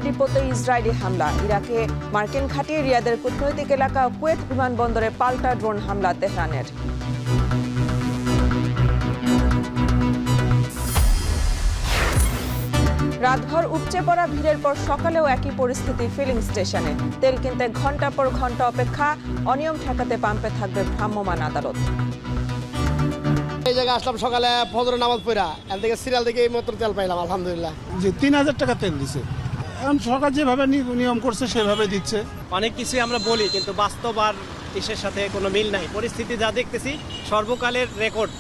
ডিপোতে Israeli হামলা, ইরাকে মার্কিন ঘাঁটি, রিয়াদের কূটনৈতিক এলাকা, কুয়েত বিমানবন্দরে পাল্টা ড্রোন হামলা তেহরানের। রাতভর উপচে পড়া ভিড়ের পর সকালেও একই পরিস্থিতি ফিলিং স্টেশনে। তেল কিনতে ঘন্টা পর ঘন্টা অপেক্ষা, অনিয়ম ঠেকাতে পাম্পে থাকবে ভ্রাম্যমাণ আদালত। এই জায়গায় আসলাম সকালে ফজরের নামাজ পড়া, এর থেকে সিরিয়াল থেকে এই মাত্র তেল পাইলাম, আলহামদুলিল্লাহ। যে 3000 টাকা তেল দিছে, এখন সরকার যেভাবে নিয়ম করছে সেভাবে দিচ্ছে। অনেক কিছুই আমরা বলি, কিন্তু বাস্তব আর দেশের সাথে কোনো মিল নাই। পরিস্থিতি যা দেখতেছি সর্বকালের রেকর্ড।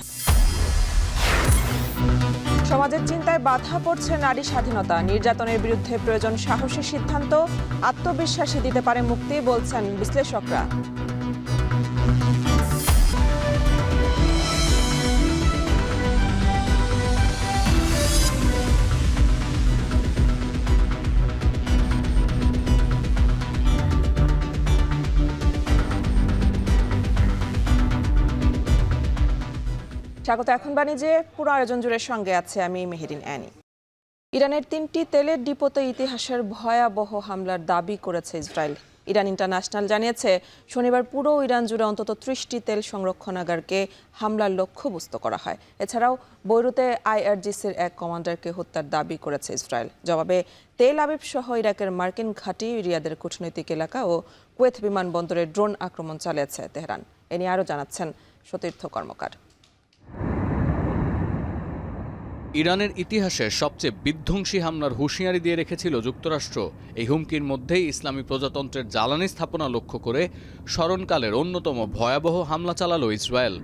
সমাজের চিন্তায় বাধা পড়ছে নারী স্বাধীনতা, নির্যাতনের বিরুদ্ধে প্রয়োজন সাহসী সিদ্ধান্ত, আত্মবিশ্বাসী দিতে পারে মুক্তি, বলছেন বিশ্লেষকরা। স্বাগত। এখন বাণিজ্যে পুরো আয়োজন জুড়ে সঙ্গে আছে আমি মেহেরিন অ্যানি। ইরানের 3টি তেলের ডিপোতে ইতিহাসের ভয়াবহ হামলার দাবি করেছে ইসরায়েল। ইরান ইন্টারন্যাশনাল জানিয়েছে শনিবার পুরো ইরান জুড়ে অন্তত 30টি তেল সংরক্ষণাগারকে হামলার লক্ষ্যবস্তু করা হয়। এছাড়াও বৈরুতে আইআরজিসির এক কমান্ডারকে হত্যার দাবি করেছে ইসরায়েল। জবাবে তেল আবিব সহ ইরাকের মার্কিন ঘাঁটি, রিয়াদের কূটনৈতিক এলাকা ও কুয়েত বিমানবন্দরে ড্রোন আক্রমণ চালিয়েছে তেহরান। এ নিয়ে আরও জানাচ্ছেন সতীর্থ কর্মকার। ইরানের ইতিহাসে সবচেয়ে বিধ্বংসী হামলার হুঁশিয়ারি দিয়ে রেখেছিল যুক্তরাষ্ট্র। এই হুমকির মধ্যেই ইসলামী প্রজাতন্ত্রের জ্বালানি স্থাপনা লক্ষ্য করে স্মরণকালের অন্যতম ভয়াবহ হামলা চালালো ইসরায়েল।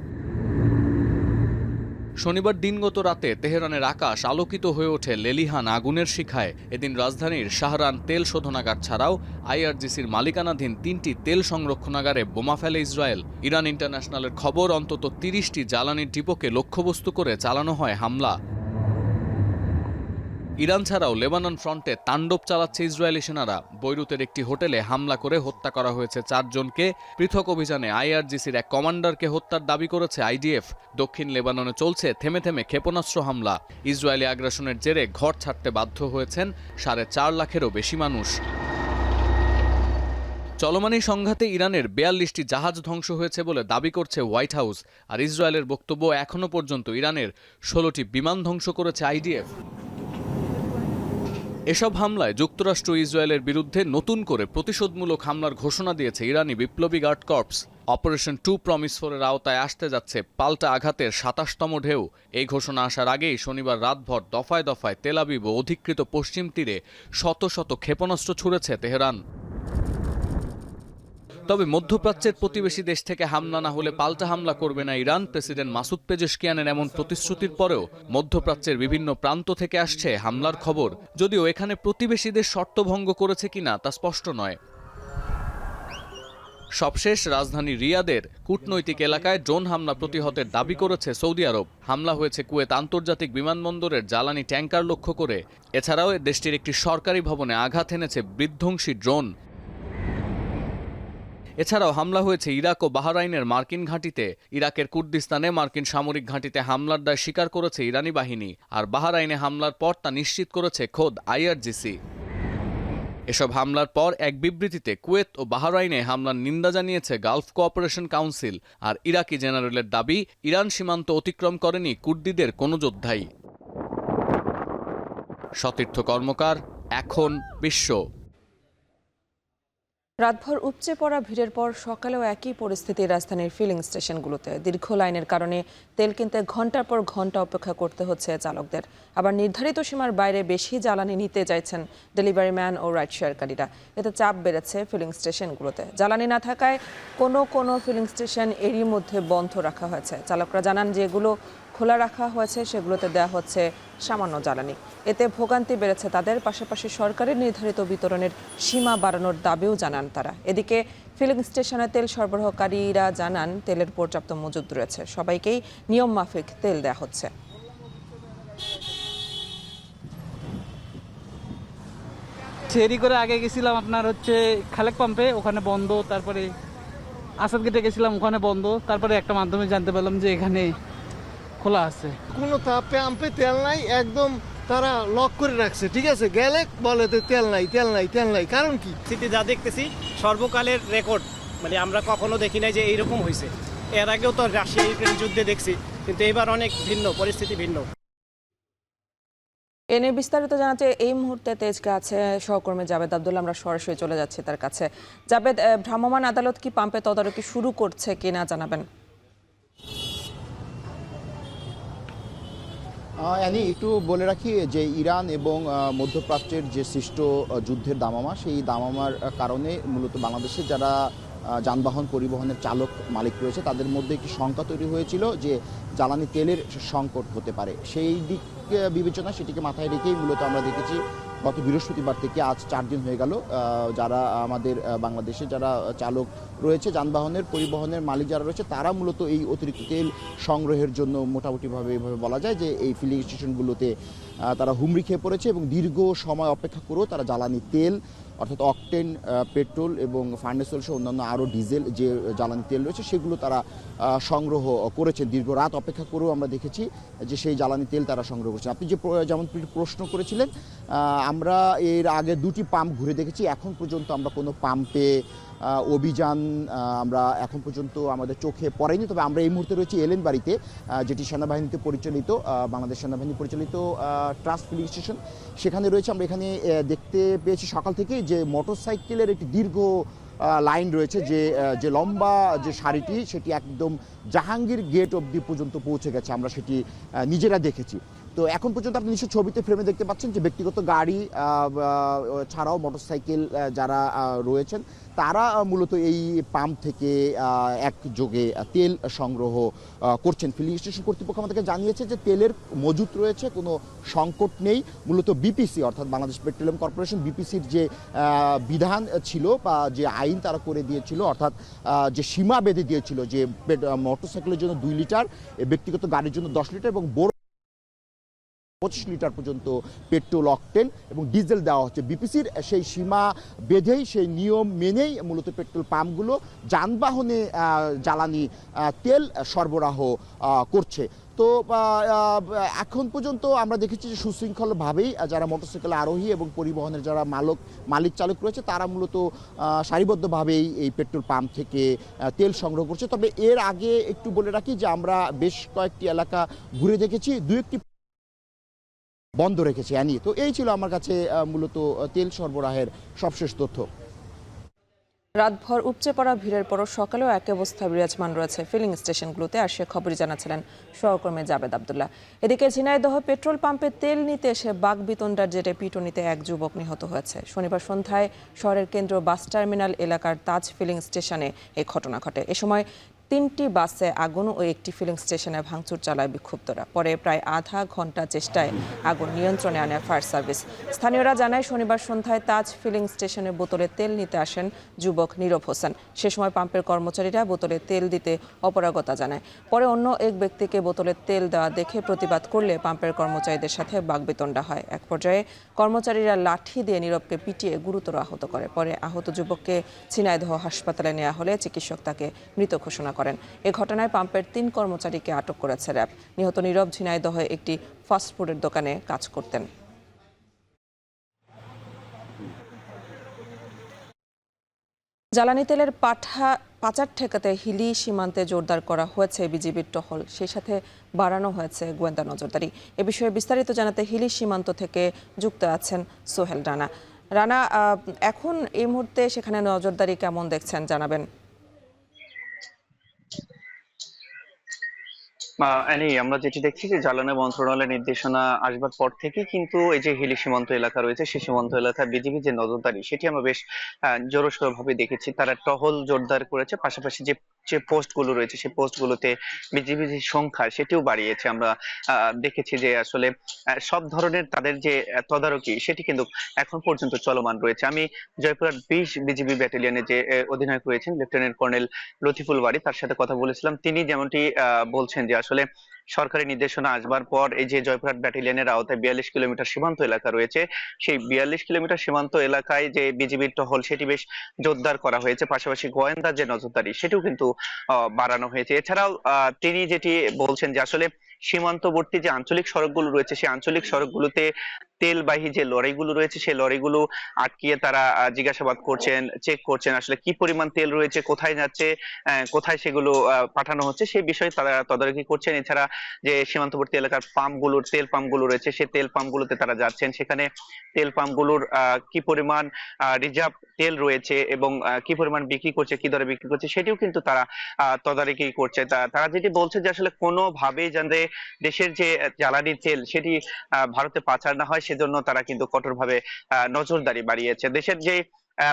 শনিবার দিনগত রাতে তেহরানের আকাশ আলোকিত হয়ে ওঠে লেলিহান আগুনের শিখায়। এদিন রাজধানীর শাহরান তেল শোধনাগার ছাড়াও আইআরজিসির মালিকানাধীন 3টি তেল সংরক্ষণাগারে বোমা ফেলে ইসরায়েল। ইরান ইন্টারন্যাশনালের খবর, অন্তত 30টি জ্বালানির ডিপোকে লক্ষ্যবস্তু করে চালানো হয় হামলা। ইরান ছাড়াও লেবানন ফ্রন্টে তাণ্ডব চালাচ্ছে ইসরায়েলি সেনারা। বৈরুতের একটি হোটেলে হামলা করে হত্যা করা হয়েছে 4 জনকে। পৃথক অভিযানে আইআরজিসির এক কমান্ডারকে হত্যার দাবি করেছে আইডিএফ। দক্ষিণ লেবাননে চলছে থেমে থেমে ক্ষেপণাস্ত্র হামলা। ইসরায়েলি আগ্রাসনের জেরে ঘর ছাড়তে বাধ্য হয়েছেন 4.5 লাখেরও বেশি মানুষ। চলমান এই সংঘাতে ইরানের 42টি জাহাজ ধ্বংস হয়েছে বলে দাবি করছে হোয়াইট হাউস। আর ইসরায়েলের বক্তব্য, এখনও পর্যন্ত ইরানের 16টি বিমান ধ্বংস করেছে আইডিএফ। এসব হামলায় যুক্তরাষ্ট্র ইসরায়েলের বিরুদ্ধে নতুন করে প্রতিশোধমূলক হামলার ঘোষণা দিয়েছে ইরানি বিপ্লবী গার্ড কর্পস। অপারেশন 2 প্রমিস 4-এর আওতায় আসতে যাচ্ছে পাল্টা আঘাতের 27তম ঢেউ। এই ঘোষণা আসার আগেই শনিবার রাতভর দফায় দফায় তেল আবিব ও অধিকৃত পশ্চিম তীরে শত শত ক্ষেপণাস্ত্র ছুড়েছে তেহরান। তবে মধ্যপ্রাচ্যের প্রতিবেশী দেশ থেকে হামলা না হলে পাল্টা হামলা করবে না ইরান। প্রেসিডেন্ট মাসুদ পেজেশকিয়ানের এমন প্রতিশ্রুতির পরেও মধ্যপ্রাচ্যের বিভিন্ন প্রান্ত থেকে আসছে হামলার খবর, যদিও এখানে প্রতিবেশীদের শর্ত ভঙ্গ করেছে কিনা তা স্পষ্ট নয়। সবশেষ রাজধানী রিয়াদের কূটনৈতিক এলাকায় ড্রোন হামলা প্রতিহতের দাবি করেছে সৌদি আরব। হামলা হয়েছে কুয়েত আন্তর্জাতিক বিমানবন্দরের জ্বালানি ট্যাঙ্কার লক্ষ্য করে। এছাড়াও দেশটির একটি সরকারি ভবনে আঘাত এনেছে বিধ্বংসী ড্রোন। এছাড়াও হামলা হয়েছে ইরাক ও বাহরাইনের মার্কিন ঘাঁটিতে। ইরাকের কুর্দিস্তানে মার্কিন সামরিক ঘাঁটিতে হামলার দায় স্বীকার করেছে ইরানি বাহিনী। আর বাহরাইনে হামলার পর তা নিশ্চিত করেছে খোদ আইআরজিসি। এসব হামলার পর এক বিবৃতিতে কুয়েত ও বাহরাইনে হামলার নিন্দা জানিয়েছে গালফ কোঅপারেশন কাউন্সিল। আর ইরাকি জেনারেলের দাবি, ইরান সীমান্ত অতিক্রম করেনি কুর্দিদের কোনো যোদ্ধাই। সতীর্থ কর্মকার, এখন বিশ্ব। রাতভর উপচে পড়া ভিড়ের পর সকালেও একই পরিস্থিতি রাজধানীর ফিলিং স্টেশনগুলোতে। দীর্ঘ লাইনের কারণে তেল কিনতে ঘন্টার পর ঘন্টা অপেক্ষা করতে হচ্ছে চালকদের। আবার নির্ধারিত সীমার বাইরে বেশি জ্বালানি নিতে চাইছেন ডেলিভারি ম্যান ও রাইড শেয়ারকারীরা। এতে চাপ বেড়েছে ফিলিং স্টেশনগুলোতে। জ্বালানি না থাকায় কোনো ফিলিং স্টেশন এরই মধ্যে বন্ধ রাখা হয়েছে। চালকরা জানান যেগুলো খোলা রাখা হয়েছে সেগুলোতে দেওয়া হচ্ছে সামান্য জ্বালানি। এতে ভোগান্তি বেড়েছে তাদের। পাশাপাশি সরকারের নির্ধারিত বিতরণের সীমা বাড়ানোর দাবিও জানান তারা। এদিকে ফিলিং স্টেশনে তেল সরবরাহকারীরা জানান তেলের পর্যাপ্ত মজুদ রয়েছে, সবাইকেই নিয়ম মাফিক তেল দেওয়া হচ্ছে। ফেরি করে আগে গেছিলাম আপনার খালেক পাম্পে, ওখানে বন্ধ। তারপরে আসাদ গেটে গেছিলাম, ওখানে বন্ধ। তারপরে একটা মাধ্যমে জানতে পারলাম যে এখানে খোলা আছে। কোনো পাম্পে তেল নাই, একদম তারা লক করে রাখছে, ঠিক আছে, গেলে বলে তো তেল নাই তেল নাই তেল নাই, কারণ কি? পরিস্থিতি যা দেখতেছি সর্বকালের রেকর্ড, মানে আমরা কখনো দেখি নাই যে এইরকম হয়েছে। এর আগেও তো রাশিয়া ইউক্রেন যুদ্ধে দেখছি, কিন্তু এবার অনেক ভিন্ন, পরিস্থিতি ভিন্ন। এ নিয়ে বিস্তারিত জানাতে এই মুহূর্তে তেজগা আছে সহকর্মী জাবেদ আব্দুল্লাহ। আমরা সরাসরি চলে যাচ্ছি তার কাছে। জাবেদ, ভ্রাম্যমাণ আদালত কি পাম্পে তদারকি শুরু করছে কিনা জানাবেন? একটু বলে রাখি যে ইরান এবং মধ্যপ্রাচ্যের যে সৃষ্ট যুদ্ধের দামামা, সেই দামামার কারণে মূলত বাংলাদেশে যারা যানবাহন পরিবহনের চালক মালিক রয়েছে তাদের মধ্যে একটি শঙ্কা তৈরি হয়েছিল যে জ্বালানি তেলের সংকট হতে পারে। সেই দিক বিবেচনা, সেটিকে মাথায় রেখেই মূলত আমরা দেখেছি গত বৃহস্পতিবার থেকে আজ 4 দিন হয়ে গেল যারা আমাদের বাংলাদেশে যারা চালক রয়েছে, যানবাহনের পরিবহনের মালিক যারা রয়েছে, তারা মূলত এই অতিরিক্ত তেল সংগ্রহের জন্য মোটামুটিভাবে এভাবে বলা যায় যে এই ফিলিং স্টেশনগুলোতে তারা হুমড়ি খেয়ে পড়েছে এবং দীর্ঘ সময় অপেক্ষা করেও তারা জ্বালানি তেল অর্থাৎ অকটেন পেট্রোল এবং ফার্নেস অয়েল সহ অন্যান্য আরও ডিজেল যে জ্বালানি তেল রয়েছে সেগুলো তারা সংগ্রহ করেছেন। দীর্ঘ রাত অপেক্ষা করেও আমরা দেখেছি যে সেই জ্বালানি তেল তারা সংগ্রহ করেছেন। আপনি যে যেমন প্রশ্ন করেছিলেন, আমরা এর আগে 2টি পাম্প ঘুরে দেখেছি। এখন পর্যন্ত আমরা কোনো পাম্পে অভিযান আমরা এখন পর্যন্ত আমাদের চোখে পড়েনি। তবে আমরা এই মুহূর্তে রয়েছি এলেন বাড়িতে, যেটি সেনাবাহিনীতে পরিচালিত, বাংলাদেশ সেনাবাহিনী পরিচালিত ট্রাস্ট ফিলিং স্টেশন, সেখানে রয়েছে। আমরা এখানে দেখতে পেয়েছি সকাল থেকে যে মোটরসাইকেলের একটি দীর্ঘ লাইন রয়েছে, যে লম্বা যে সারিটি সেটি একদম জাহাঙ্গীর গেট অবধি পর্যন্ত পৌঁছে গেছে। আমরা সেটি নিজেরা দেখেছি। তো এখন পর্যন্ত আপনি নিশ্চয় ছবিতে ফ্রেমে দেখতে পাচ্ছেন যে ব্যক্তিগত গাড়ি ছাড়াও মোটরসাইকেল যারা রয়েছেন তারা মূলত এই পাম্প থেকে একযোগে তেল সংগ্রহ করছেন। ফিলিং স্টেশন কর্তৃপক্ষ আমাদেরকে জানিয়েছে যে তেলের মজুত রয়েছে, কোনো সংকট নেই। মূলত বিপিসি অর্থাৎ বাংলাদেশ পেট্রোলিয়াম কর্পোরেশন, বিপিসির যে বিধান ছিল বা যে আইন তারা করে দিয়েছিল, অর্থাৎ যে সীমা বেঁধে দিয়েছিল যে মোটরসাইকেলের জন্য 2 লিটার, ব্যক্তিগত গাড়ির জন্য 10 লিটার এবং 25 লিটার পর্যন্ত পেট্রোল, অকটেন এবং ডিজেল দেওয়া হচ্ছে। বিপিসির সেই সীমা বেঁধেই, সেই নিয়ম মেনেই মূলত পেট্রোল পাম্পগুলো যানবাহনে জ্বালানি তেল সরবরাহ করছে। তো এখন পর্যন্ত আমরা দেখেছি যে সুশৃঙ্খলভাবেই যারা মোটরসাইকেল আরোহী এবং পরিবহনের যারা মালিক চালক রয়েছে তারা মূলত সারিবদ্ধভাবেই এই পেট্রোল পাম্প থেকে তেল সংগ্রহ করছে। তবে এর আগে একটু বলে রাখি যে আমরা বেশ কয়েকটি এলাকা ঘুরে দেখেছি, 2-1টি বন্ধ রেখেছে আনি। তো এই ছিল আমার কাছে মূলত তেল সরবরাহের সবশেষ তথ্য। রাতভর উপচে পড়া ভিড়ের পরও সকালেও এক অবস্থা বিরাজমান রয়েছে ফিলিং স্টেশনগুলোতে, আর সে খবরই জানাচ্ছিলেন সহকর্মী জাবেদ আব্দুল্লাহ। এদিকে ঝিনাইদহ পেট্রোল পাম্পে তেল নিতে এসে বাগবিতণ্ডার জেরে পিটুনিতে এক যুবক নিহত হয়েছে। শনিবার সন্ধ্যায় শহরের কেন্দ্র বাস টার্মিনাল এলাকার তাজ ফিলিং স্টেশনে এই ঘটনা ঘটে। এ সময় 3টি বাসে আগুন ও একটি ফিলিং স্টেশনে ভাঙচুর চালায় বিক্ষুব্ধরা। পরে প্রায় আধা ঘন্টা চেষ্টায় আগুন নিয়ন্ত্রণে আনে ফায়ার সার্ভিস। স্থানীয়রা জানায় শনিবার সন্ধ্যায় তাজ ফিলিং স্টেশনে বোতলে তেল নিতে আসেন যুবক নীরব হোসেন। সে সময় পাম্পের কর্মচারীরা বোতলে তেল দিতে অপারগতা জানায়। পরে অন্য এক ব্যক্তিকে বোতলে তেল দেওয়া দেখে প্রতিবাদ করলে পাম্পের কর্মচারীদের সাথে বাগবিতণ্ডা হয়। এক পর্যায়ে কর্মচারীরা লাঠি দিয়ে নীরবকে পিটিয়ে গুরুতর আহত করে। পরে আহত যুবককে ঝিনাইদহ হাসপাতালে নেওয়া হলে চিকিৎসক তাকে মৃত ঘোষণা করেন। এ ঘটনায় পাম্পের 3 কর্মচারীকে আটক করেছে র্যাব। নিহত নীরব ঝিনাইদহে একটি ফাস্টফুডের দোকানে কাজ করতেন। জ্বালানি তেলের পাচার ঠেকাতে হিলি সীমান্তে জোরদার করা হয়েছে বিজিবির টহল, সেই সাথে বাড়ানো হয়েছে গোয়েন্দা নজরদারি। এ বিষয়ে বিস্তারিত জানাতে হিলি সীমান্ত থেকে যুক্ত আছেন সোহেল রানা। রানা, এখন এই মুহূর্তে সেখানে নজরদারি কেমন দেখছেন জানাবেন? আমরা যেটি দেখছি যে জ্বালানি মন্ত্রণালয়ের নির্দেশনা আসবার পর থেকে কিন্তু এই যে হিলি সীমান্ত এলাকা রয়েছে সেই সীমান্ত এলাকায় বিজিবি যে নজরদারি সেটি আমরা বেশ জোরসোর ভাবে দেখেছি। তারা টহল জোরদার করেছে, পাশাপাশি যে যে পোস্ট গুলো রয়েছে সেই পোস্ট গুলোতে বিজিবি যে সংখ্যা সেটিও বাড়িয়েছে। আমরা দেখেছি যে আসলে সব ধরনের তাদের যে তদারকি সেটি কিন্তু এখন পর্যন্ত চলমান রয়েছে। আমি জয়পুরহাট 20 বিজিবি ব্যাটালিয়নে যে অধিনায়ক রয়েছেন লেফটেন্যান্ট কর্নেল লতিফুল বাড়ি, তার সাথে কথা বলেছিলাম। তিনি যেমনটি বলছেন যে আসলে সরকারি নির্দেশনা আসবার পর এই যে জয়পুরহাট ব্যাটালিয়নের আওতায় 42 কিলোমিটার সীমান্ত এলাকা রয়েছে, সেই 42 কিলোমিটার সীমান্ত এলাকায় যে বিজিবির টহল সেটি বেশ জোরদার করা হয়েছে। পাশাপাশি গোয়েন্দা যে নজরদারি সেটিও কিন্তু বাড়ানো হয়েছে। এছাড়াও তিনি যেটি বলছেন যে আসলে সীমান্তবর্তী যে আঞ্চলিক সড়কগুলো রয়েছে সেই আঞ্চলিক সড়কগুলোতে তেলবাহী যে লরিগুলো রয়েছে সেই লরিগুলো আটকিয়ে তারা জিজ্ঞাসাবাদ করছেন, চেক করছেন আসলে কি পরিমাণ তেল রয়েছে, কোথায় যাচ্ছে, কোথায় সেগুলো পাঠানো হচ্ছে সেই বিষয়ে তারা তদারকি করছেন। এছাড়া যে সীমান্তবর্তী এলাকার তেল পাম্পগুলো রয়েছে সেই তেল পাম্পগুলোতে তারা যাচ্ছেন, সেখানে তেল পাম্পগুলোর কি পরিমাণ রিজার্ভ তেল রয়েছে এবং কি পরিমাণ বিক্রি করছে, কি দরে বিক্রি করছে সেটিও কিন্তু তারা তদারকি করছে। তারা যেটি বলছে যে আসলে কোনোভাবেই যাতে দেশের যে জ্বালানি তেল সেটি ভারতে পাচার না হয় সেজন্য তারা কিন্তু কঠোরভাবে নজরদারি বাড়িয়েছে। দেশের যে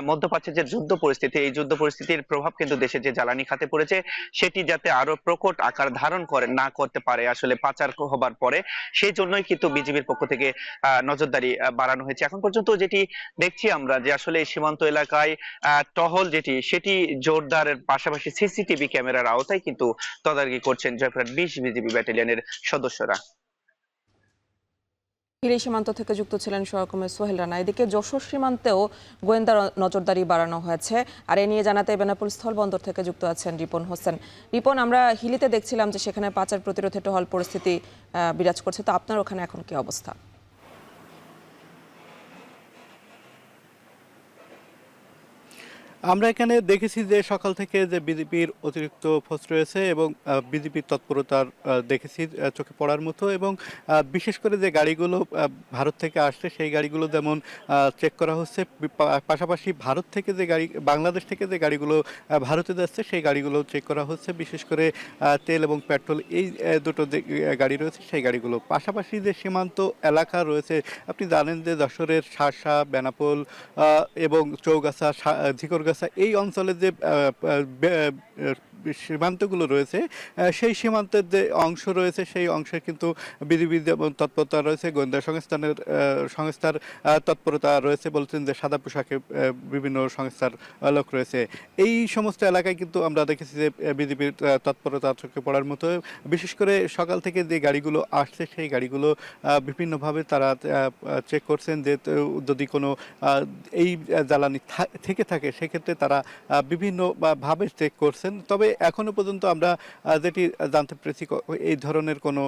মধ্যপ্রাচ্যের যে যুদ্ধ পরিস্থিতি, এই যুদ্ধ পরিস্থিতির প্রভাব কিন্তু দেশের যে জ্বালানি খাতে পড়েছে সেটি যাতে আরো প্রকট আকার ধারণ না করতে পারে আসলে পাচার হবার পরে, সেই জন্যই কিন্তু বিজিবির পক্ষ থেকে নজরদারি বাড়ানো হয়েছে। এখন পর্যন্ত যেটি দেখছি আমরা যে আসলে এই সীমান্ত এলাকায় টহল সেটি জোরদারের পাশাপাশি সিসিটিভি ক্যামেরার আওতায় কিন্তু তদারকি করছেন জয়পুরহাট 20 বিজিবি ব্যাটালিয়নের সদস্যরা। হিলি সীমান্ত থেকে যুক্ত ছিলেন সহকর্মী সোহেল রানা। এদিকে যশোর সীমান্তেও গোয়েন্দা নজরদারি বাড়ানো হয়েছে, আর এ নিয়ে জানাতে বেনাপোল স্থলবন্দর থেকে যুক্ত আছেন রিপন হোসেন। রিপন, আমরা হিলিতে দেখছিলাম যে সেখানে পাচার প্রতিরোধে টহল পরিস্থিতি বিরাজ করছে, তো আপনার ওখানে এখন কি অবস্থা? আমরা এখানে দেখেছি যে সকাল থেকে যে বিজেপির অতিরিক্ত ফোর্স রয়েছে এবং বিজেপির তৎপরতার দেখেছি চোখে পড়ার মতো, এবং বিশেষ করে যে গাড়িগুলো ভারত থেকে আসছে সেই গাড়িগুলো যেমন চেক করা হচ্ছে, পাশাপাশি ভারত থেকে যে গাড়ি, বাংলাদেশ থেকে যে গাড়িগুলো ভারতে যাচ্ছে সেই গাড়িগুলো চেক করা হচ্ছে, বিশেষ করে তেল এবং পেট্রোল এই দুটো যে গাড়ি রয়েছে সেই গাড়িগুলো। পাশাপাশি যে সীমান্ত এলাকা রয়েছে, আপনি জানেন যে যশোরের শার্শা, বেনাপোল এবং চৌগাছা, ঝিকরগাছা এই অঞ্চলের যে সীমান্তগুলো রয়েছে সেই সীমান্তের যে অংশ রয়েছে সেই অংশে কিন্তু বিজিবির যেমন তৎপরতা রয়েছে, গোয়েন্দা সংস্থার তৎপরতা রয়েছে। বলছেন যে সাদা পোশাকে বিভিন্ন সংস্থার লোক রয়েছে। এই সমস্ত এলাকায় কিন্তু আমরা দেখেছি যে বিজিবির তৎপরতা চোখে পড়ার মতো। বিশেষ করে সকাল থেকে যে গাড়িগুলো আসছে সেই গাড়িগুলো বিভিন্নভাবে তারা চেক করছেন যে যদি কোনো এই জ্বালানি থেকে থাকে সেক্ষেত্রে তারা বিভিন্নভাবে চেক করছেন। তবে এখনো পর্যন্ত আমরা যেটি জানতে পেরেছি এই ধরনের কোনো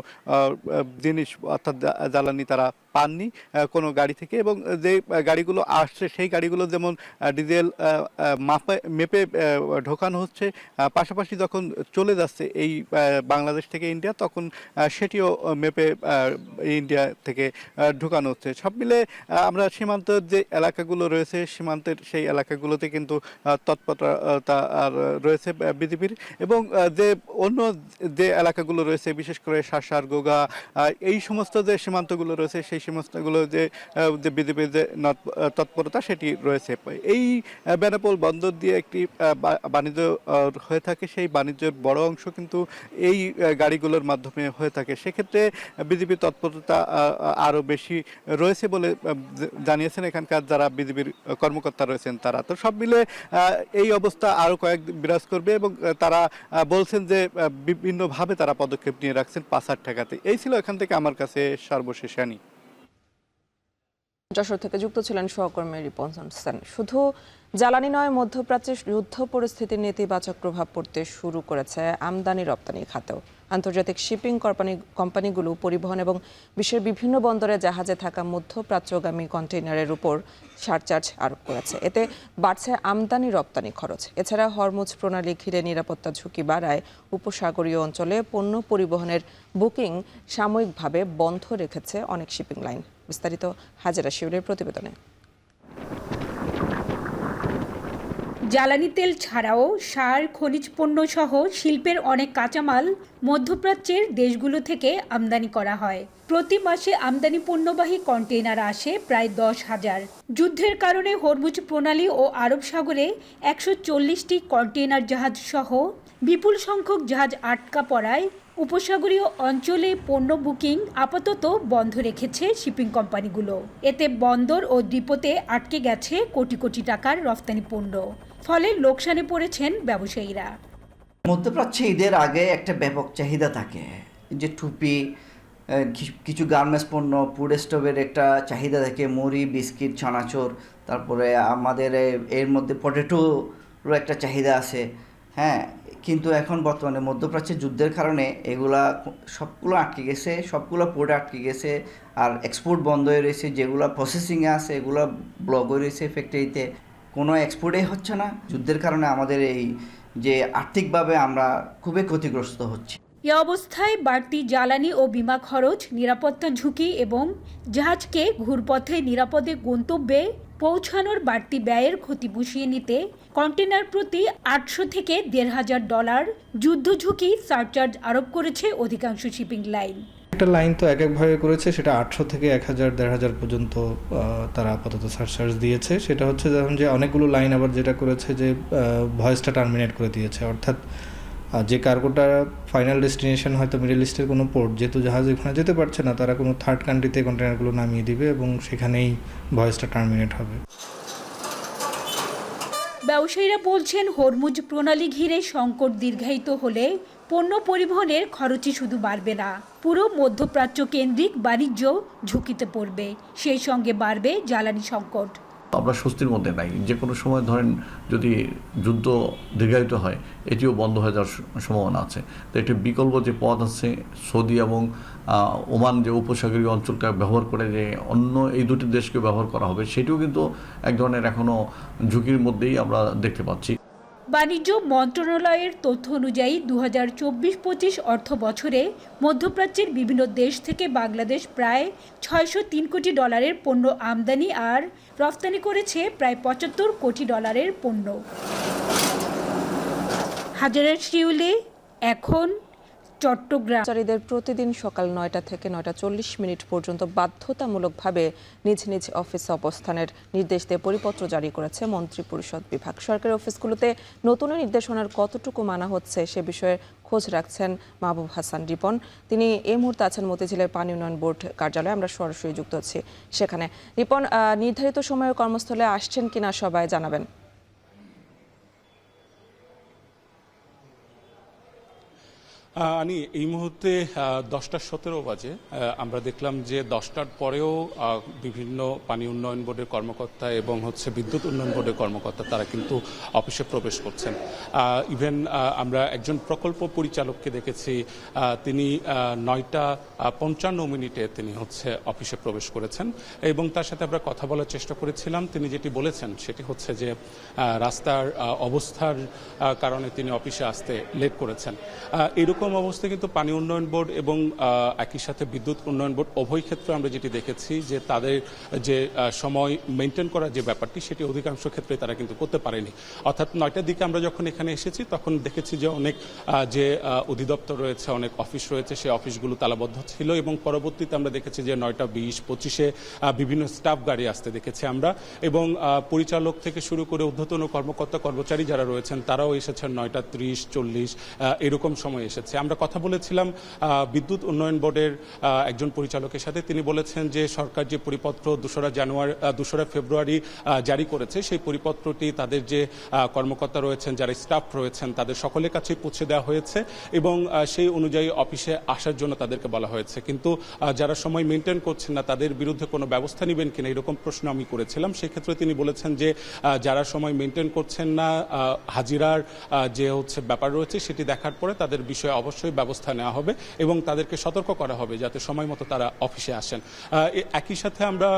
জিনিস অর্থাৎ জ্বালানি তারা পাননি কোনো গাড়ি থেকে, এবং যে গাড়িগুলো আসছে সেই গাড়িগুলো যেমন ডিজেল মেপে ঢোকানো হচ্ছে, পাশাপাশি যখন চলে যাচ্ছে এই বাংলাদেশ থেকে ইন্ডিয়া তখন সেটিও মেপে ইন্ডিয়া থেকে ঢোকানো হচ্ছে। সব মিলে আমরা সীমান্তের যে এলাকাগুলো রয়েছে সীমান্তের সেই এলাকাগুলোতে কিন্তু তৎপরতা রয়েছে বিজিবির, এবং যে অন্য যে এলাকাগুলো রয়েছে বিশেষ করে শাসার, গোগা এই সমস্ত যে সীমান্তগুলো রয়েছে সেই সমস্তগুলো যে বিজিবির যে তৎপরতা সেটি রয়েছে। এই বেনাপোল বন্দর দিয়ে একটি বাণিজ্য হয়ে থাকে, সেই বাণিজ্যের বড় অংশ কিন্তু এই গাড়িগুলোর মাধ্যমে হয়ে থাকে। সেক্ষেত্রে বিজিবির তৎপরতা আরও বেশি রয়েছে বলে জানিয়েছেন এখানকার যারা বিজিবির কর্মকর্তা রয়েছেন তারা। তো সব মিলে এই অবস্থা আরও কয়েকদিন বিরাজ করবে, এবং তারা বলছেন যে বিভিন্নভাবে তারা পদক্ষেপ নিয়ে রাখছেন পাচার ঠেকাতে। এই ছিল এখান থেকে আমার কাছে সর্বশেষ আনি। যশোর থেকে যুক্ত ছিলেন সহকর্মী রিপন হোসেন। শুধু জ্বালানি নয়, মধ্যপ্রাচ্যের যুদ্ধ পরিস্থিতির নেতিবাচক প্রভাব পড়তে শুরু করেছে আমদানি রপ্তানি খাতেও। আন্তর্জাতিক শিপিং কোম্পানিগুলো পরিবহন এবং বিশ্বের বিভিন্ন বন্দরে জাহাজে থাকা মধ্যপ্রাচ্যগামী কন্টেইনারের উপর সারচার্জ আরোপ করেছে। এতে বাড়ছে আমদানি রপ্তানি খরচ। এছাড়া হরমুজ প্রণালী ঘিরে নিরাপত্তা ঝুঁকি বাড়ায় উপসাগরীয় অঞ্চলে পণ্য পরিবহনের বুকিং সাময়িকভাবে বন্ধ রেখেছে অনেক শিপিং লাইন। বিস্তারিত হাজেরা শিউরের প্রতিবেদনে। জ্বালানি তেল ছাড়াও সার, খনিজ পণ্য সহ শিল্পের অনেক কাঁচামাল মধ্যপ্রাচ্যের দেশগুলো থেকে আমদানি করা হয়। প্রতি মাসে আমদানি পণ্যবাহী কন্টেইনার আসে প্রায় 10,000। যুদ্ধের কারণে হরমুজ প্রণালী ও আরব সাগরে 140টি কন্টেইনার জাহাজ সহ বিপুল সংখ্যক জাহাজ আটকা পড়ায় উপসাগরীয় অঞ্চলে পণ্য বুকিং আপাতত বন্ধ রেখেছে শিপিং কোম্পানিগুলো। এতে বন্দর ও ডিপোতে আটকে গেছে কোটি কোটি টাকার রফতানি পণ্য, ফলে লোকসানে পড়েছেন ব্যবসায়ীরা। মধ্যপ্রাচ্যে ঈদের আগে একটা ব্যাপক চাহিদা থাকে, যে টুপি, কিছু গার্মেন্টস পণ্য, ফুড স্টোভের একটা চাহিদা থাকে, মুড়ি, বিস্কিট, চানাচুর, তারপরে আমাদের এর মধ্যে পটেটোরও একটা চাহিদা আছে। হ্যাঁ, কিন্তু এখন বর্তমানে মধ্যপ্রাচ্যের যুদ্ধের কারণে এগুলা সবগুলো আটকে গেছে, সবগুলো পোর্টে আটকে গেছে, আর এক্সপোর্ট বন্ধ হয়ে রয়েছে। যেগুলো প্রসেসিংয়ে আছে এগুলো ব্লক হয়ে রয়েছে ফ্যাক্টরিতে, কোনো এক্সপোর্টই হচ্ছে না। যুদ্ধের কারণে আমাদের এই যে আর্থিকভাবে আমরা খুবই ক্ষতিগ্রস্ত হচ্ছি। এ অবস্থায় বাড়তি জ্বালানি ও বিমা খরচ, নিরাপত্তা ঝুঁকি এবং জাহাজকে ঘুরপথে নিরাপদে গন্তব্যে পৌঁছানোর বাড়তি ব্যয়ের ক্ষতি পুষিয়ে নিতে কন্টেনার প্রতি 800 থেকে $1,500 যুদ্ধ ঝুঁকি সারচার্জ আরোপ করেছে অধিকাংশ শিপিং লাইন। একটা লাইন তো একভাবে করেছে, সেটা 800 থেকে 1,000-1,500 পর্যন্ত তারা আপাতত সারচার্জ দিয়েছে। সেটা হচ্ছে যখন যে অনেকগুলো লাইন আবার যেটা করেছে যে ভয়েসটা টার্মিনেট করে দিয়েছে, অর্থাৎ যে কার্গোটা ফাইনাল ডেস্টিনেশন হয়তো মিডল ইস্টের কোনো পোর্ট, যেহেতু জাহাজ ওখানে যেতে পারছে না, তারা কোনো থার্ড কান্ট্রিতে কন্টেনারগুলো নামিয়ে দিবে এবং সেখানেই ভয়েসটা টার্মিনেট হবে। ব্যবসায়ীরা বলছেন, হরমুজ প্রণালী ঘিরে সংকট দীর্ঘায়িত হলে পণ্য পরিবহনের খরচই শুধু বাড়বে না, পুরো মধ্যপ্রাচ্য কেন্দ্রিক বাণিজ্য ঝুঁকিতে পড়বে। সেই সঙ্গে বাড়বে জ্বালানি সংকট। আমরা স্বস্তির মধ্যে নাই। যে কোনো সময় ধরেন যদি যুদ্ধ দীর্ঘায়িত হয়, এটিও বন্ধ হয়ে যাওয়ার সম্ভাবনা আছে। তো একটি বিকল্প যে পথ আছে, সৌদি এবং ওমান যে উপসাগরীয় অঞ্চলকে ব্যবহার করে যে অন্য এই দুটি দেশকে ব্যবহার করা হবে, সেটিও কিন্তু এক ধরনের এখনও ঝুঁকির মধ্যেই আমরা দেখতে পাচ্ছি। বাণিজ্য মন্ত্রণালয়ের তথ্য অনুযায়ী 2024-25 অর্থ বছরে মধ্যপ্রাচ্যের বিভিন্ন দেশ থেকে বাংলাদেশ প্রায় $603 কোটি পণ্য আমদানি আর রফতানি করেছে প্রায় $75 কোটি পণ্য। হাজারের শিউলি, এখন চট্টগ্রাম। কর্মচারীদের প্রতিদিন সকাল 9টা থেকে 9:40 পর্যন্ত বাধ্যতামূলকভাবে নিজ নিজ অফিসে অবস্থানের নির্দেশ দিয়ে পরিপত্র জারি করেছে মন্ত্রিপরিষদ বিভাগ। সরকারি অফিসগুলোতে নতুন নির্দেশনার কতটুকু মানা হচ্ছে সে বিষয়ে খোঁজ রাখছেন মাহবুব হাসান রিপন। তিনি এই মুহূর্তে আছেন মতিঝিলের পানি উন্নয়ন বোর্ড কার্যালয়ে। আমরা সরাসরি যুক্ত হচ্ছি সেখানে। রিপন, নির্ধারিত সময়ে কর্মস্থলে আসছেন কিনা সবাই জানাবেন। আনি এই মুহূর্তে 10:17 বাজে। আমরা দেখলাম যে 10টার পরেও বিভিন্ন পানি উন্নয়ন বোর্ডের কর্মকর্তা এবং বিদ্যুৎ উন্নয়ন বোর্ডের কর্মকর্তা তারা কিন্তু অফিসে প্রবেশ করছেন। ইভেন আমরা একজন প্রকল্প পরিচালককে দেখেছি, তিনি 9:55 তিনি অফিসে প্রবেশ করেছেন এবং তার সাথে আমরা কথা বলার চেষ্টা করেছিলাম। তিনি যেটি বলেছেন সেটি হচ্ছে যে রাস্তার অবস্থার কারণে তিনি অফিসে আসতে লেট করেছেন। এরকম অবস্থায় কিন্তু পানি উন্নয়ন বোর্ড এবং একই সাথে বিদ্যুৎ উন্নয়ন বোর্ড উভয় ক্ষেত্রে আমরা যেটি দেখেছি যে তাদের যে সময় মেনটেন করার যে ব্যাপারটি সেটি অধিকাংশ ক্ষেত্রে তারা কিন্তু করতে পারেনি। অর্থাৎ 9টার দিকে আমরা যখন এখানে এসেছি তখন দেখেছি যে অনেক যে অধিদপ্তর রয়েছে, অনেক অফিস রয়েছে, সেই অফিসগুলো তালাবদ্ধ ছিল এবং পরবর্তীতে আমরা দেখেছি যে 9:20-25 বিভিন্ন স্টাফ গাড়ি আসতে দেখেছি আমরা এবং পরিচালক থেকে শুরু করে ঊর্ধ্বতন কর্মকর্তা কর্মচারী যারা রয়েছেন তারাও এসেছেন 9:30-40 এরকম সময় এসেছে। আমরা কথা বলেছিলাম বিদ্যুৎ উন্নয়ন বোর্ডের একজন পরিচালকের সাথে। তিনি বলেছেন যে সরকার যে পরিপত্র 2 ফেব্রুয়ারি জারি করেছে সেই পরিপত্রটি তাদের যে কর্মকর্তা রয়েছেন, যারা স্টাফ রয়েছেন তাদের সকলের কাছে পৌঁছে দেওয়া হয়েছে এবং সেই অনুযায়ী অফিসে আসার জন্য তাদেরকে বলা হয়েছে। কিন্তু যারা সময় মেনটেন করছেন না তাদের বিরুদ্ধে কোনো ব্যবস্থা নেবেন কিনা এরকম প্রশ্ন আমি করেছিলাম। সেক্ষেত্রে তিনি বলেছেন যে যারা সময় মেনটেন করছেন না, হাজিরার যে ব্যাপার রয়েছে সেটি দেখার পরে তাদের বিষয়ে অবশ্যই ব্যবস্থা নেওয়া হবে এবং তাদেরকে সতর্ক করা হবে যাতে সময় মতো তারা অফিসে আসেন। একই সাথে আমরা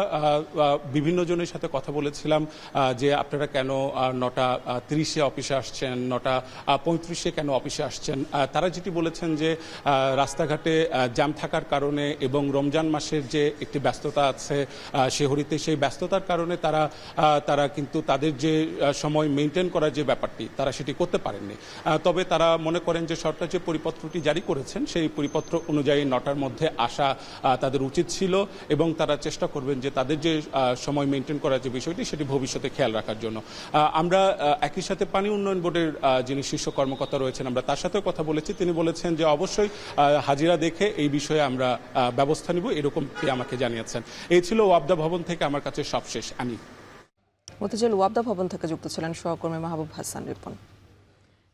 বিভিন্ন জনের সাথে কথা বলেছিলাম যে আপনারা কেন 9:30 অফিসে আসছেন, 9:35 কেন অফিসে আসছেন। তারা যেটি বলেছেন যে রাস্তাঘাটে জ্যাম থাকার কারণে এবং রমজান মাসের যে একটি ব্যস্ততা আছে শেহরিতে, সেই ব্যস্ততার কারণে তারা কিন্তু তাদের যে সময় মেনটেন করার যে ব্যাপারটি তারা সেটি করতে পারেননি। তবে তারা মনে করেন যে সরকার যে পরিপত্রটি জারি করেছেন সেই পরিপত্র অনুযায়ী 9টার মধ্যে আসা তাদের উচিত ছিল এবং তারা চেষ্টা করবেন যে তাদের যে সময় মেনটেন করার যে বিষয়টি সেটি ভবিষ্যতে খেয়াল রাখার জন্য। আমরা একই সাথে পানি উন্নয়ন বোর্ডের যিনি শীর্ষ কর্মকর্তা রয়েছেন আমরা তার সাথেও কথা বলেছি। তিনি বলেছেন যে অবশ্যই হাজিরা দেখে এই বিষয়ে আমরা ব্যবস্থা নিব, এরকমটি আমাকে জানিয়েছেন। এই ছিল ওয়াবদা ভবন থেকে আমার কাছে সবশেষ। আমি মতিঝিল ওয়াবদা ভবন থেকে যুক্ত ছিলেন সহকর্মী মাহবুব হাসান রিপন।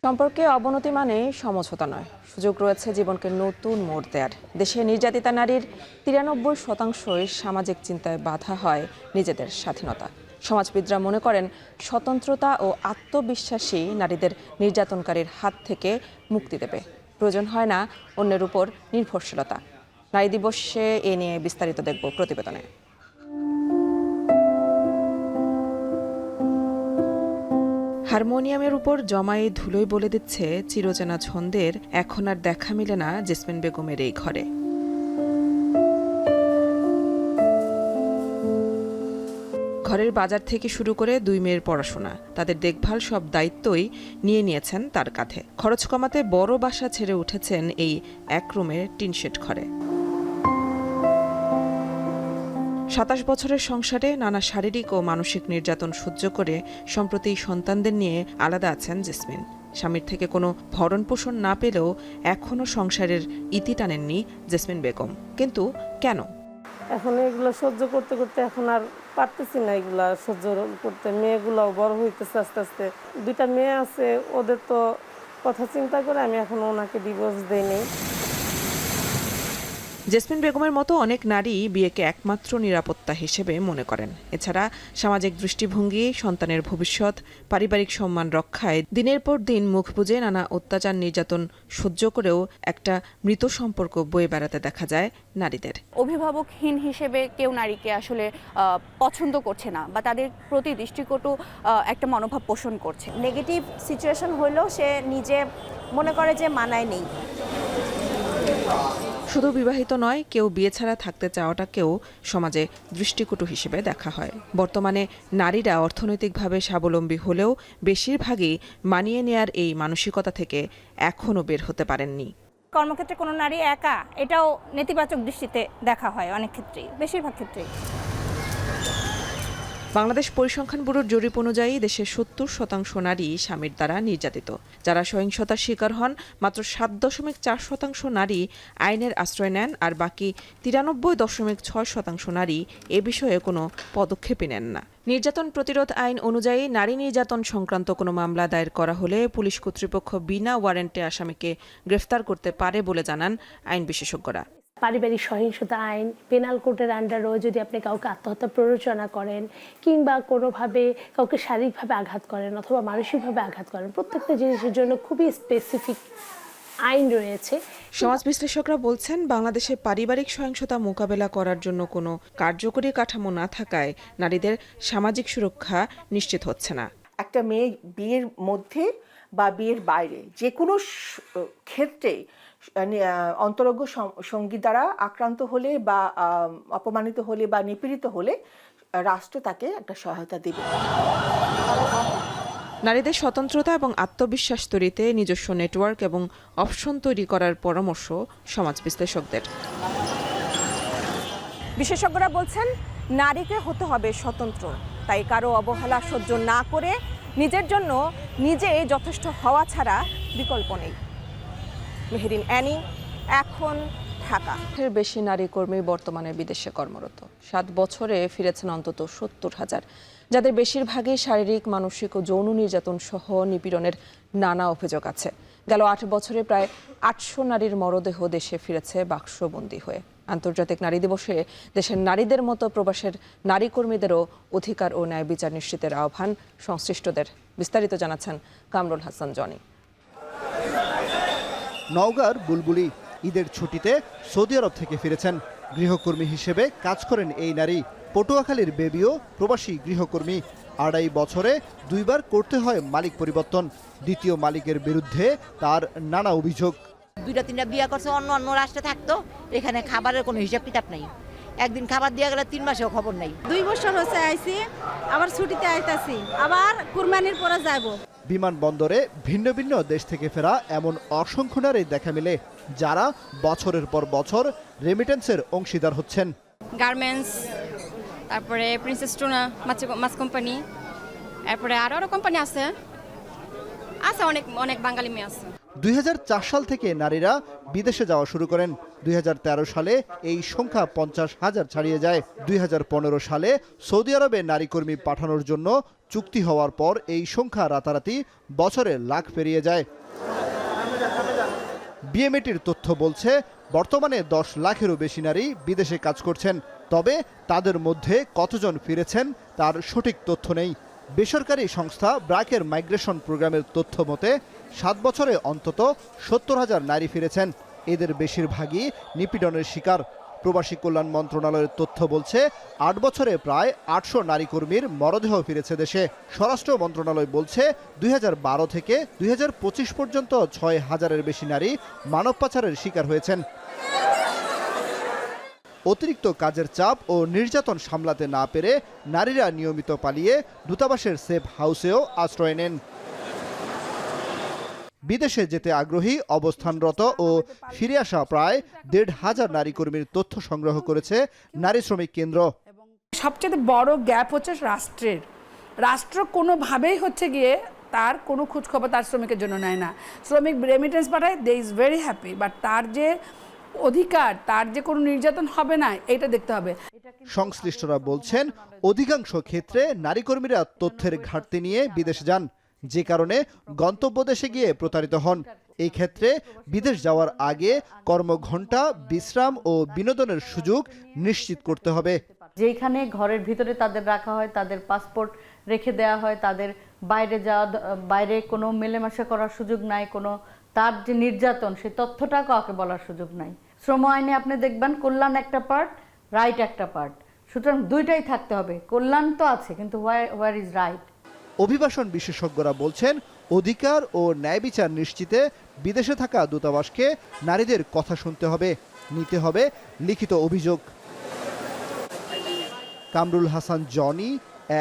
সম্পর্কে অবনতি মানে সমঝোতা নয়, সুযোগ রয়েছে জীবনকে নতুন মোড় দেওয়ার। দেশে নির্যাতিতা নারীর 93% সামাজিক চিন্তায় বাধা হয় নিজেদের স্বাধীনতা। সমাজবিদরা মনে করেন স্বতন্ত্রতা ও আত্মবিশ্বাসী নারীদের নির্যাতনকারীর হাত থেকে মুক্তি দেবে। প্রয়োজন হয় না অন্যের উপর নির্ভরশীলতা। নারী দিবসে এ নিয়ে বিস্তারিত দেখব প্রতিবেদনে। হারমোনিয়ামের উপর জমায়ে ধুলোই বলে দিচ্ছে চিরচেনা ছন্দের এখন আর দেখা মিলে না জেসমিন বেগমের এই ঘরে। ঘরের বাজার থেকে শুরু করে 2 মেয়ের পড়াশোনা, তাদের দেখভাল সব দায়িত্বই নিয়ে নিয়েছেন তার কাঁধে। খরচ কমাতে বড় বাসা ছেড়ে উঠেছেন এই এক রুমের টিনশেড ঘরে। 27 বছরের সংসারে নানা শারীরিক ও মানসিক নির্যাতন সহ্য করে সম্প্রতি সন্তানদের নিয়ে আলাদা আছেন জেসমিন। স্বামীর থেকে কোনো ভরণ পোষণ না পেলেও এখনও সংসারের ইতি টানেননি জেসমিন বেগম। কিন্তু কেন? এখন এগুলো সহ্য করতে করতে এখন আর পারতেছি না এগুলা সহ্য করতে। মেয়েগুলাও বড় হইতেছে আস্তে আস্তে। 2টা মেয়ে আছে, ওদের তো কথা চিন্তা করে আমি এখন ওনাকে ডিভোর্স দেইনি। জেসমিন বেগমের মতো অনেক নারী বিয়েকে একমাত্র নিরাপত্তা হিসেবে মনে করেন। এছাড়া সামাজিক দৃষ্টিভঙ্গি, সন্তানের ভবিষ্যৎ, পারিবারিক সম্মান রক্ষায় দিনের পর দিন মুখ বুজে নানা অত্যাচার নির্যাতন সহ্য করেও একটা মৃত সম্পর্ক বয়ে বেড়াতে দেখা যায় নারীদের। অভিভাবকহীন হিসেবে কেউ নারীকে আসলে পছন্দ করছে না বা তাদের প্রতি দৃষ্টিকটু একটা মনোভাব পোষণ করছে। নেগেটিভ সিচুয়েশন হলেও সে নিজে মনে করে যে মানায় নেই। শুধু বিবাহিত নয়, কেউ বিয়ে ছাড়া থাকতে চাওয়াটাকেও সমাজে দৃষ্টিকটু হিসেবে দেখা হয়। বর্তমানে নারীরা অর্থনৈতিকভাবে স্বাবলম্বী হলেও বেশিরভাগই মানিয়ে নেয়ার এই মানসিকতা থেকে এখনও বের হতে পারেননি। কর্মক্ষেত্রে কোনো নারী একা, এটাও নেতিবাচক দৃষ্টিতে দেখা হয় অনেক ক্ষেত্রেই, বেশিরভাগ ক্ষেত্রেই। বাংলাদেশ পরিসংখ্যান ব্যুরোর জরিপ অনুযায়ী দেশের 70% নারী স্বামীর দ্বারা নির্যাতিত। যারা সহিংসতার শিকার হন, মাত্র 7.4% নারী আইনের আশ্রয় নেন, আর বাকি 93.6% নারী এ বিষয়ে কোনো পদক্ষেপই নেন না। নির্যাতন প্রতিরোধ আইন অনুযায়ী নারী নির্যাতন সংক্রান্ত কোনো মামলা দায়ের করা হলে পুলিশ কর্তৃপক্ষ বিনা ওয়ারেন্টে আসামিকে গ্রেফতার করতে পারে বলে জানান আইন বিশেষজ্ঞরা। পারিবারিক সহিংসতা আইন, পেনাল কোডের আন্ডারও যদি আপনি কাউকে আত্মহত্যা প্ররোচনা করেন কিংবা কোনোভাবে কাউকে শারীরিকভাবে আঘাত করেন অথবা মানসিকভাবে আঘাত করেন, প্রত্যেকটা জিনিসের জন্য খুবই স্পেসিফিক আইন রয়েছে। সমাজ বিশ্লেষকরা বলছেন, বাংলাদেশে পারিবারিক সহিংসতা মোকাবেলা করার জন্য কোনো কার্যকরী কাঠামো না থাকায় নারীদের সামাজিক সুরক্ষা নিশ্চিত হচ্ছে না। একটা মেয়ে বিয়ের মধ্যে বা বিয়ের বাইরে যে কোনো ক্ষেত্রে অন্তরঙ্গ সঙ্গী দ্বারা আক্রান্ত হলে বা অপমানিত হলে বা নিপীড়িত হলে রাষ্ট্র তাকে একটা সহায়তা দেবে। নারীদের স্বতন্ত্রতা এবং আত্মবিশ্বাস তৈরিতে নিজস্ব নেটওয়ার্ক এবং অপশন তৈরি করার পরামর্শ সমাজ বিশ্লেষকদের। বিশেষজ্ঞরা বলছেন, নারীকে হতে হবে স্বতন্ত্র। তাই কারো অবহেলা সহ্য না করে নিজের জন্য নিজে যথেষ্ট হওয়া ছাড়া বিকল্প নেই। মেহেরিন অ্যানি, এখন ঢাকা। এর বেশি নারী কর্মী বর্তমানে বিদেশে কর্মরত। 7 বছরে ফিরেছেন অন্তত 70,000, যাদের বেশিরভাগই শারীরিক, মানসিক ও যৌন নির্যাতন সহ নিপীড়নের নানা অভিযোগ আছে। গেল 8 বছরে প্রায় 800 নারীর মরদেহ দেশে ফিরেছে বাক্সবন্দী হয়ে। আন্তর্জাতিক নারী দিবসে দেশের নারীদের মতো প্রবাসের নারী কর্মীদেরও অধিকার ও ন্যায় বিচার নিশ্চিতের আহ্বান সংশ্লিষ্টদের। বিস্তারিত জানাচ্ছেন কামরুল হাসান জনি। নওগাঁর বুলবুলি ঈদের ছুটিতে সৌদি আরব থেকে ফিরেছেন। গৃহকর্মী হিসেবে কাজ করেন এই নারী। পটুয়াখালীর বেবিও প্রবাসী গৃহকর্মী। 2.5 বছরে 2 বার করতে হয় মালিক পরিবর্তন। দ্বিতীয় মালিকের বিরুদ্ধে তার নানা অভিযোগ। 2-3টা বিয়ে করছে, অন্য অন্য রাষ্ট্রে থাকতো, এখানে খাবারের কোনো হিসাব কিতাব নাই। একদিন খাবার দিয়ে গেলে 3 মাসেও খবর নাই। 2 বছর হচ্ছে আইছি, আবার ছুটিতে আইতাছি, আবার কুরবানির পরে যাব। বিমানবন্দরে ভিন্ন ভিন্ন দেশ থেকে ফেরা এমন অসংখ্য নারী দেখা মিলে, যারা বছরের পর বছর রেমিটেন্সের অংশীদার হচ্ছেন। গার্মেন্টস, তারপরে প্রিন্সেস টুনা মাছ কোম্পানি, তারপরে আরো কোম্পানি আছে অনেক অনেক বাঙালি মেয়ে আছে। 2004 সাল থেকে নারীরা বিদেশে যাওয়া শুরু করেন। 2013 সালে এই সংখ্যা 50,000 ছাড়িয়ে যায়। 2015 সালে সৌদি আরবে নারী কর্মী পাঠানোর জন্য চুক্তি হওয়ার পর এই সংখ্যা রাতারাতি বছরে লাখ পেরিয়ে যায়। বিএমএটির তথ্য বলছে, বর্তমানে 10 লাখেরও বেশি নারী বিদেশে কাজ করছেন। তবে তাদের মধ্যে কতজন ফিরেছেন তার সঠিক তথ্য নেই। বেসরকারি সংস্থা ব্র্যাকের মাইগ্রেশন প্রোগ্রামের তথ্য মতে 7 বছরে অন্তত 70,000 নারী ফিরেছেন। এদের বেশিরভাগই নিপীড়নের শিকার। প্রবাসী কল্যাণ মন্ত্রণালয়ের তথ্য বলছে 8 বছরে প্রায় 800 নারী কর্মীর মরদেহ ফিরেছে দেশে। স্বরাষ্ট্র মন্ত্রণালয় বলছে 2012 থেকে 2025 পর্যন্ত 6,000-এর বেশি নারী মানব পাচারের শিকার হয়েছেন। অতিরিক্ত কাজের চাপ ও নির্যাতন সামলাতে না পেরে নারীরা নিয়মিত পালিয়ে দূতাবাসের সেফ হাউসেও আশ্রয় নেন। বিদেশে যেতে আগ্রহী অবস্থানরত ও ফিরে আসা প্রায় 1,500 নারী কর্মীর তথ্য সংগ্রহ করেছে নারী শ্রমিক কেন্দ্র। সবচেয়ে বড় গ্যাপ হচ্ছে রাষ্ট্র কোনোভাবেই হচ্ছে গিয়ে তার কোনো খোঁজখবর তার শ্রমিকের জন্য নেয় না। শ্রমিক রেমিটেন্স পাঠায়, দে ইজ ভেরি হ্যাপি, বাট তার যে অধিকার, তার যে কোনো নির্যাতন হবে না, এটা দেখতে হবে। সংশ্লিষ্টরা বলছেন অধিকাংশ ক্ষেত্রে নারী কর্মীরা তথ্যের ঘাটতি নিয়ে বিদেশ যান, যে কারণে গন্তব্য দেশে গিয়ে প্রতারিত হন। এই ক্ষেত্রে বিদেশ যাওয়ার আগে কর্মঘণ্টা, বিশ্রাম ও বিনোদনের সুযোগ নিশ্চিত করতে হবে। যেখানে ঘরের ভিতরে তাদের রাখা হয়, তাদের পাসপোর্ট রেখে দেওয়া হয়, তাদের বাইরে কোনো মেলামেশা করার সুযোগ নাই, কোনো তার যে নির্যাতন সেই তথ্যটা কাউকে বলার সুযোগ নাই। শ্রম আইনে আপনি দেখবেন কল্যাণ একটা পার্ট, রাইট একটা পার্ট, সুতরাং দুইটাই থাকতে হবে। কল্যাণ তো আছে, কিন্তু হোয়ার ইজ রাইট। অভিবাসন বিশেষজ্ঞরা বলছেন অধিকার ও ন্যায় বিচার নিশ্চিতে বিদেশে থাকা দূতাবাসকে নারীদের কথা শুনতে হবে, নিতে হবে লিখিত অভিযোগ। কামরুল হাসান, জনি,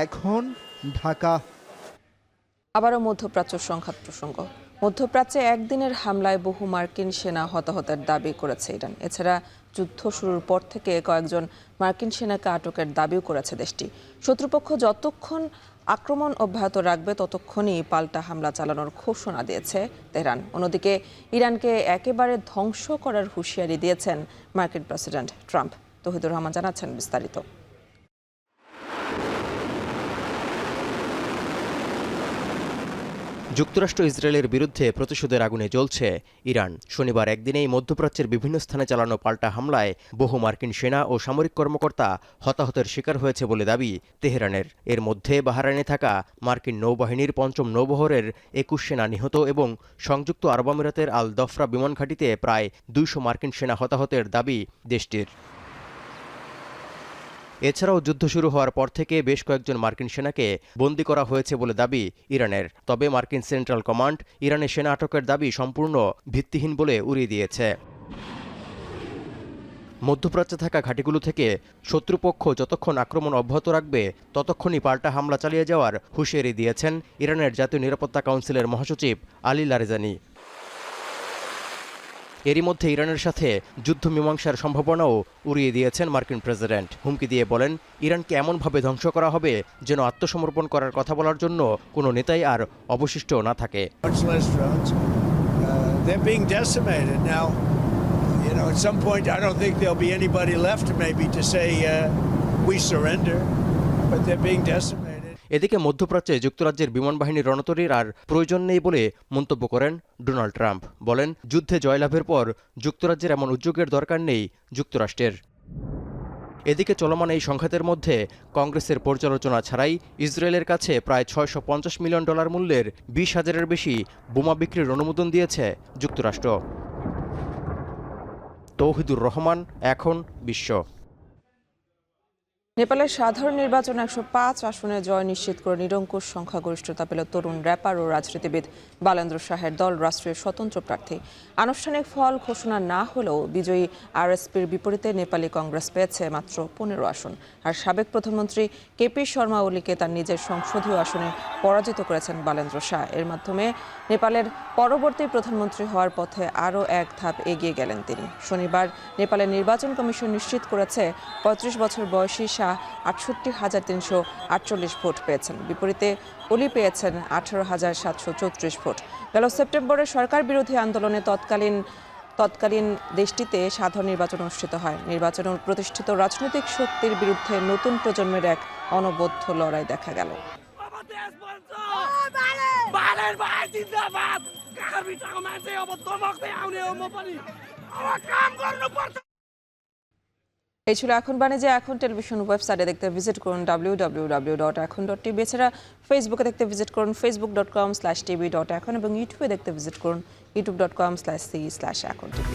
এখন, ঢাকা। আবারও মধ্যপ্রাচ্য সংঘাত প্রসঙ্গ। মধ্যপ্রাচ্যে একদিনের হামলায় বহু মার্কিন সেনা হতাহতের দাবি করেছে ইরান। এছাড়া যুদ্ধ শুরুর পর থেকে কয়েকজন মার্কিন সেনাকে আটকের দাবিও করেছে দেশটি। শত্রুপক্ষ যতক্ষণ আক্রমণ অব্যাহত রাখবে ততক্ষণই পাল্টা হামলা চালানোর ঘোষণা দিয়েছে তেহরান। অন্যদিকে ইরানকে একেবারে ধ্বংস করার হুঁশিয়ারি দিয়েছেন মার্কিন প্রেসিডেন্ট ট্রাম্প। তৌহিদুর রহমান জানাচ্ছেন বিস্তারিত। যুক্তরাষ্ট্র ইসরায়েলের বিরুদ্ধে প্রতিশোধের আগুনে জ্বলছে ইরান। শনিবার একদিনেই মধ্যপ্রাচ্যের বিভিন্ন স্থানে চালানো পাল্টা হামলায় বহু মার্কিন সেনা ও সামরিক কর্মকর্তা হতাহতের শিকার হয়েছে বলে দাবি তেহরানের। এর মধ্যে বাহরাইনে থাকা মার্কিন নৌবাহিনীর ৫ম নৌবহরের ২১ সেনা নিহত এবং সংযুক্ত আরব আমিরাতের আল দফরা বিমান ঘাঁটিতে প্রায় ২০০ মার্কিন সেনা হতাহতের দাবি দেশটির। এছাড়াও যুদ্ধ শুরু হওয়ার পর থেকে বেশ কয়েকজন মার্কিন সেনাকে বন্দী করা হয়েছে বলে দাবি ইরানের। তবে মার্কিন সেন্ট্রাল কমান্ড ইরানের সেনা আটকের দাবি সম্পূর্ণ ভিত্তিহীন বলে উড়িয়ে দিয়েছে। মধ্যপ্রাচ্যে থাকা ঘাঁটিগুলো থেকে শত্রুপক্ষ যতক্ষণ আক্রমণ অব্যাহত রাখবে ততক্ষণই পাল্টা হামলা চালিয়ে যাওয়ার হুঁশিয়ারি দিয়েছেন ইরানের জাতীয় নিরাপত্তা কাউন্সিলের মহাসচিব আলী লারেজানি। এরই মধ্যে ইরানের সাথে যুদ্ধ মীমাংসার সম্ভাবনাও উড়িয়ে দিয়েছেন মার্কিন প্রেসিডেন্ট। হুমকি দিয়ে বলেন, ইরানকে এমনভাবে ধ্বংস করা হবে যেন আত্মসমর্পণ করার কথা বলার জন্য কোনো নেতাই আর অবশিষ্ট না থাকে। এদিকে মধ্যপ্রাচ্যে যুক্তরাজ্যের বিমান বাহিনীর রণতরীর আর প্রয়োজন নেই বলে মন্তব্য করেন ডোনাল্ড ট্রাম্প। বলেন, যুদ্ধে জয়লাভের পর যুক্তরাজ্যের এমন উদ্যোগের দরকার নেই যুক্তরাষ্ট্রের। এদিকে চলমান এই সংঘাতের মধ্যে কংগ্রেসের পর্যালোচনা ছাড়াই ইসরায়েলের কাছে প্রায় $650 মিলিয়ন মূল্যের 20,000-এর বেশি বোমা বিক্রির অনুমোদন দিয়েছে যুক্তরাষ্ট্র। তৌহিদুর রহমান, এখন বিশ্ব। নেপালের সাধারণ নির্বাচন 105 আসনে জয় নিশ্চিত করে নিরঙ্কুশ সংখ্যাগরিষ্ঠতা পেল তরুণ র্যাপার ও রাজনীতিবিদ বালেন্দ্র শাহের দল রাষ্ট্রীয় স্বতন্ত্র প্রার্থী। আনুষ্ঠানিক ফল ঘোষণা না হলেও বিজয়ী আরএসপির বিপরীতে নেপালি কংগ্রেস পেয়েছে মাত্র 15 আসন। আর সাবেক প্রধানমন্ত্রী কেপি শর্মা ওলিকে তার নিজের সংসদীয় আসনে পরাজিত করেছেন বালেন্দ্র শাহ। এর মাধ্যমে নেপালের পরবর্তী প্রধানমন্ত্রী হওয়ার পথে আরও এক ধাপ এগিয়ে গেলেন তিনি। শনিবার নেপালের নির্বাচন কমিশন নিশ্চিত করেছে 35 বছর বয়সী শাহ 68,348 ভোট পেয়েছেন। বিপরীতে ওলি পেয়েছেন 18,734 ভোট। গেল সেপ্টেম্বরে সরকার বিরোধী আন্দোলনে তৎকালীন দেশটিতে সাধারণ নির্বাচন অনুষ্ঠিত হয়। নির্বাচনে প্রতিষ্ঠিত রাজনৈতিক শক্তির বিরুদ্ধে নতুন প্রজন্মের এক অনবদ্য লড়াই দেখা গেল। এই ছিল এখন বাণিজ্যে। এখন টেলিভিশন ওয়েবসাইটে দেখতে ভিজিট করুন www.এখন.tv। এছাড়া ফেসবুকে দেখতে ভিজিট করুন facebook.com/tv.এখন এবং ইউটিউবে দেখতে ভিজিট করুন youtube.com/c/এখন tv।